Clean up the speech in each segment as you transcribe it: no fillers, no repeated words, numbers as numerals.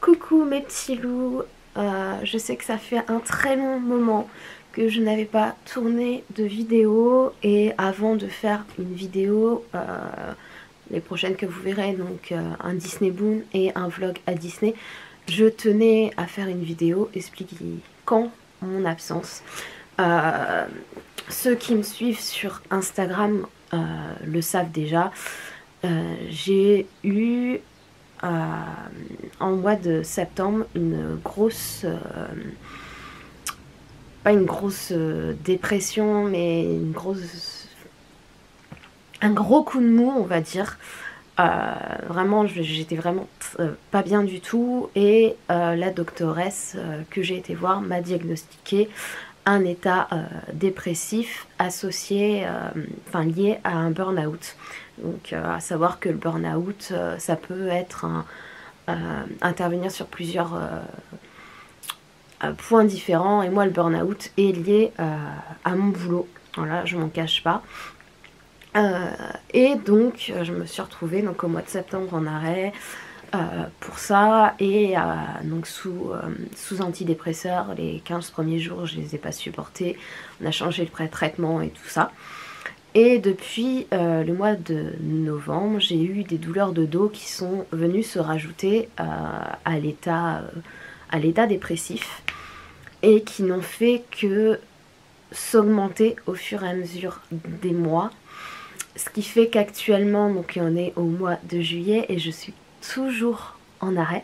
Coucou mes petits loups, je sais que ça fait un très long moment que je n'avais pas tourné de vidéo et avant de faire une vidéo, les prochaines que vous verrez, donc un Disney Boom et un vlog à Disney, je tenais à faire une vidéo expliquant mon absence. Ceux qui me suivent sur Instagram le savent déjà, j'ai eu en mois de septembre une grosse pas une grosse dépression, mais un gros coup de mou, on va dire. Vraiment, j'étais vraiment pas bien du tout, et la doctoresse que j'ai été voir m'a diagnostiqué un état dépressif associé, lié à un burn-out. Donc à savoir que le burn-out, ça peut être intervenir sur plusieurs points différents, et moi le burn-out est lié à mon boulot, voilà, je m'en cache pas. Et donc je me suis retrouvée donc au mois de septembre en arrêt pour ça, et donc sous antidépresseurs. Les 15 premiers jours je les ai pas supportés, on a changé le traitement et tout ça. Et depuis le mois de novembre, j'ai eu des douleurs de dos qui sont venues se rajouter à l'état dépressif, et qui n'ont fait que s'augmenter au fur et à mesure des mois. Ce qui fait qu'actuellement, donc on est au mois de juillet et je suis toujours en arrêt.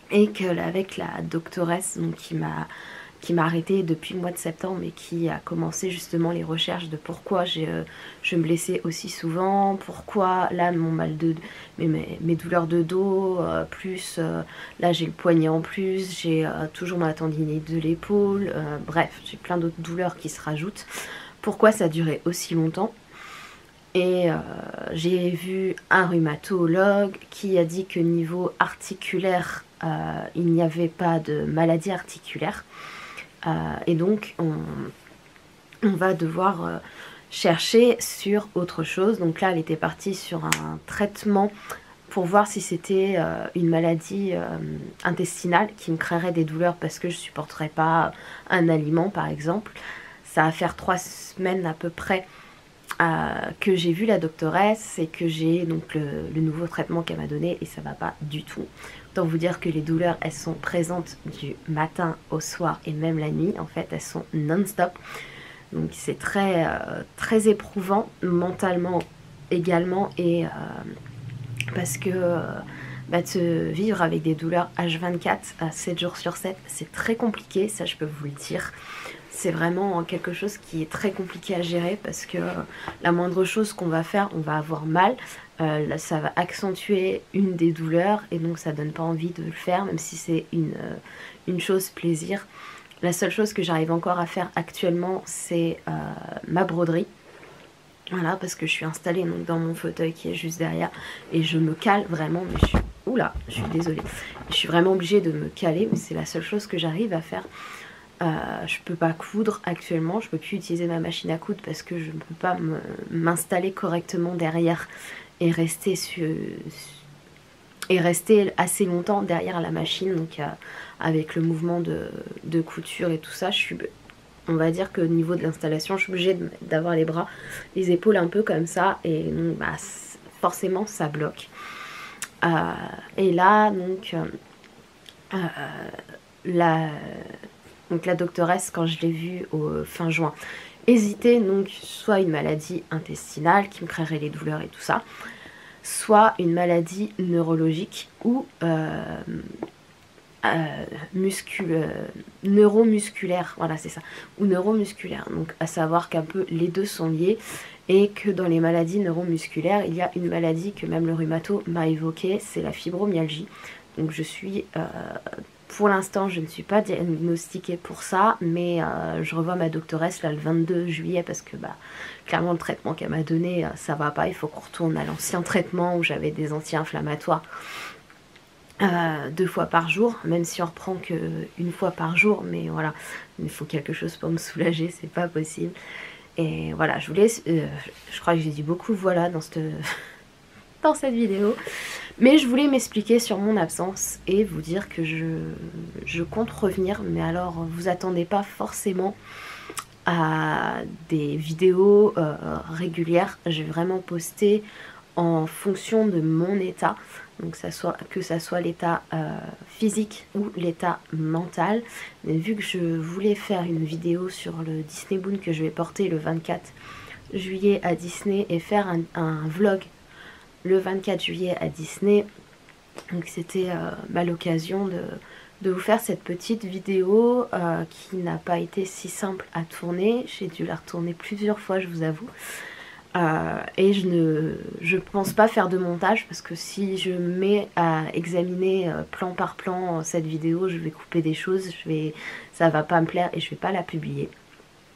Et qu'avec la doctoresse donc, qui m'a arrêtée depuis le mois de septembre et qui a commencé justement les recherches de pourquoi je me blessais aussi souvent, pourquoi là mon mes douleurs de dos, plus là j'ai le poignet en plus, j'ai toujours ma tendinite de l'épaule, bref, j'ai plein d'autres douleurs qui se rajoutent. Pourquoi ça a duré aussi longtemps? Et j'ai vu un rhumatologue qui a dit que niveau articulaire, il n'y avait pas de maladie articulaire. Et donc on va devoir chercher sur autre chose. Donc là elle était partie sur un traitement pour voir si c'était une maladie intestinale qui me créerait des douleurs parce que je ne supporterais pas un aliment par exemple. Ça va faire 3 semaines à peu près que j'ai vu la doctoresse et que j'ai donc le nouveau traitement qu'elle m'a donné, et ça va pas du tout. Autant vous dire que les douleurs, elles sont présentes du matin au soir et même la nuit, en fait elles sont non-stop. Donc c'est très éprouvant mentalement également, et parce que de vivre avec des douleurs H24 à 7 jours sur 7, c'est très compliqué, ça je peux vous le dire. C'est vraiment quelque chose qui est très compliqué à gérer, parce que la moindre chose qu'on va faire, on va avoir mal. Là, ça va accentuer une des douleurs, et donc ça donne pas envie de le faire, même si c'est une chose plaisir. La seule chose que j'arrive encore à faire actuellement, c'est ma broderie. Voilà, parce que je suis installée donc dans mon fauteuil qui est juste derrière, et je me cale vraiment, mais je suis désolée. Je suis vraiment obligée de me caler, mais c'est la seule chose que j'arrive à faire. Je peux pas coudre actuellement, je peux plus utiliser ma machine à coudre parce que je ne peux pas m'installer correctement derrière et rester assez longtemps derrière la machine, donc avec le mouvement de couture et tout ça, on va dire que au niveau de l'installation, je suis obligée d'avoir les bras, les épaules un peu comme ça, et donc forcément ça bloque. Et là donc la doctoresse, quand je l'ai vue au fin juin, hésitait, donc soit une maladie intestinale qui me créerait les douleurs et tout ça, soit une maladie neurologique ou neuromusculaire, voilà c'est ça, ou neuromusculaire. Donc à savoir qu'un peu les deux sont liés, et que dans les maladies neuromusculaires, il y a une maladie que même le rhumato m'a évoquée, c'est la fibromyalgie. Donc je suis pour l'instant, je ne suis pas diagnostiquée pour ça, mais je revois ma doctoresse là le 22 juillet parce que clairement le traitement qu'elle m'a donné, ça va pas. Il faut qu'on retourne à l'ancien traitement où j'avais des anti-inflammatoires 2 fois par jour, même si on reprend qu'une fois par jour, mais voilà, il faut quelque chose pour me soulager, c'est pas possible. Et voilà, je voulais, je crois que j'ai dit beaucoup voilà dans cette, dans cette vidéo. Mais je voulais m'expliquer sur mon absence et vous dire que je compte revenir. Mais alors, vous attendez pas forcément à des vidéos régulières. Je vais vraiment poster en fonction de mon état, donc que ça soit l'état physique ou l'état mental. Mais vu que je voulais faire une vidéo sur le Disney Boon que je vais porter le 24 juillet à Disney et faire un vlog le 24 juillet à Disney, donc c'était l'occasion de vous faire cette petite vidéo qui n'a pas été si simple à tourner. J'ai dû la retourner plusieurs fois, je vous avoue. Et je pense pas faire de montage parce que si je me mets à examiner plan par plan cette vidéo, je vais couper des choses, ça va pas me plaire et je vais pas la publier.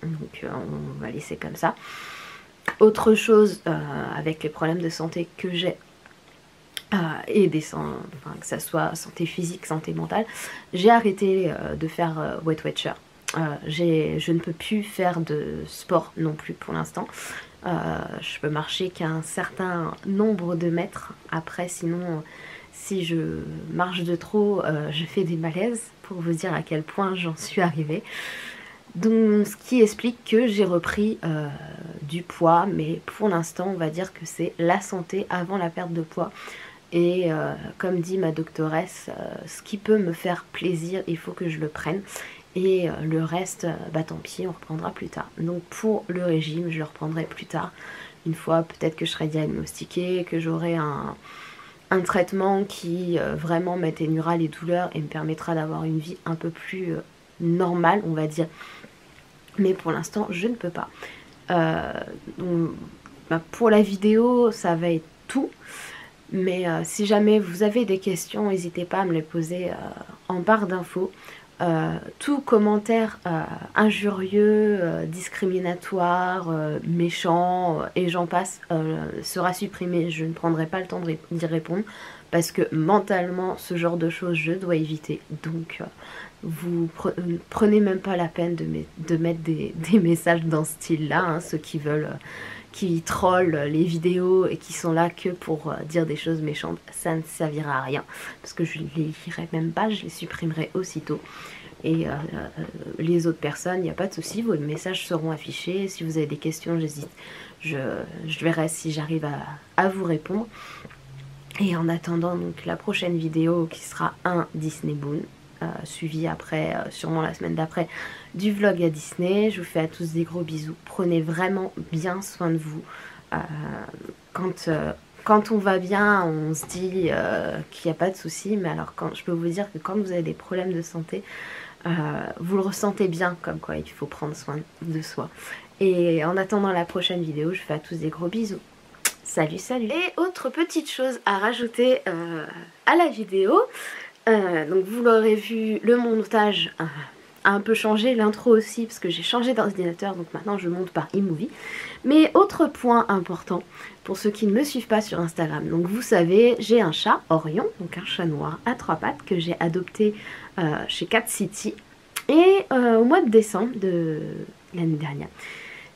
Donc on va laisser comme ça. Autre chose avec les problèmes de santé que j'ai et enfin, que ça soit santé physique, santé mentale, j'ai arrêté de faire Weight Watcher. Je ne peux plus faire de sport non plus pour l'instant. Je peux marcher qu'un certain nombre de mètres. Après, sinon, si je marche de trop, je fais des malaises, pour vous dire à quel point j'en suis arrivée. Donc, ce qui explique que j'ai repris du poids, mais pour l'instant, on va dire que c'est la santé avant la perte de poids. Et comme dit ma doctoresse, ce qui peut me faire plaisir, il faut que je le prenne. Et le reste, bah tant pis, on reprendra plus tard. Donc pour le régime, je le reprendrai plus tard. Une fois peut-être que je serai diagnostiquée, que j'aurai un traitement qui vraiment m'atténuera les douleurs et me permettra d'avoir une vie un peu plus normale, on va dire. Mais pour l'instant, je ne peux pas. Donc, bah, pour la vidéo, ça va être tout. Mais si jamais vous avez des questions, n'hésitez pas à me les poser en barre d'infos. Tout commentaire injurieux, discriminatoire, méchant et j'en passe sera supprimé. Je ne prendrai pas le temps d'y répondre parce que mentalement ce genre de choses je dois éviter. Donc vous prenez même pas la peine de mettre des messages dans ce style là, hein, ceux qui veulent qui trollent les vidéos et qui sont là que pour dire des choses méchantes, ça ne servira à rien parce que je ne les lirai même pas, je les supprimerai aussitôt. Et les autres personnes, il n'y a pas de souci, vos messages seront affichés. Si vous avez des questions, je verrai si j'arrive à vous répondre. Et en attendant donc la prochaine vidéo qui sera un Disney Boon, suivi après, sûrement la semaine d'après, du vlog à Disney. Je vous fais à tous des gros bisous. Prenez vraiment bien soin de vous. Quand on va bien, on se dit qu'il n'y a pas de souci, mais alors je peux vous dire que quand vous avez des problèmes de santé, vous le ressentez bien, comme quoi il faut prendre soin de soi. Et en attendant la prochaine vidéo, je fais à tous des gros bisous. Salut, salut. Et autre petite chose à rajouter à la vidéo, donc vous l'aurez vu, le montage a un peu changé, l'intro aussi, parce que j'ai changé d'ordinateur, donc maintenant je monte par iMovie. Mais autre point important, pour ceux qui ne me suivent pas sur Instagram, donc vous savez, j'ai un chat, Orion, donc un chat noir à 3 pattes, que j'ai adopté chez Cat City. Et au mois de décembre de l'année dernière,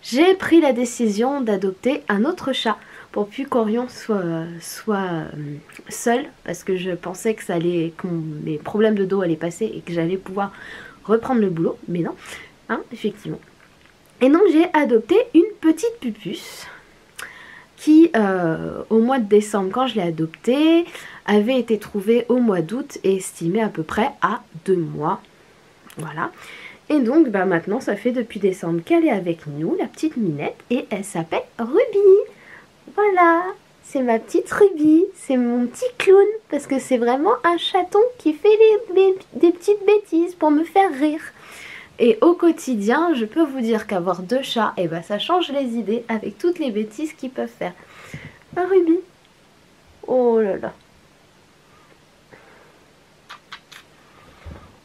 j'ai pris la décision d'adopter un autre chat, pour plus qu'Orion soit seul, parce que je pensais que mes problèmes de dos allaient passer et que j'allais pouvoir reprendre le boulot, mais non, hein, effectivement. Et donc j'ai adopté une petite pupusse qui, au mois de décembre, quand je l'ai adoptée, avait été trouvée au mois d'août et estimée à peu près à 2 mois. Voilà. Et donc bah, maintenant, ça fait depuis décembre qu'elle est avec nous, la petite Minette, et elle s'appelle Ruby. Voilà, c'est ma petite Ruby, c'est mon petit clown, parce que c'est vraiment un chaton qui fait des petites bêtises pour me faire rire. Et au quotidien, je peux vous dire qu'avoir 2 chats, et ben ça change les idées avec toutes les bêtises qu'ils peuvent faire. Un Ruby. Oh là là.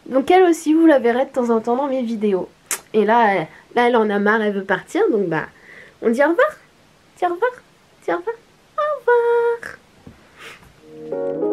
Donc elle aussi, vous la verrez de temps en temps dans mes vidéos. Et là, elle en a marre, elle veut partir, donc bah, on dit au revoir. Dis au revoir. Dis au revoir. Au revoir.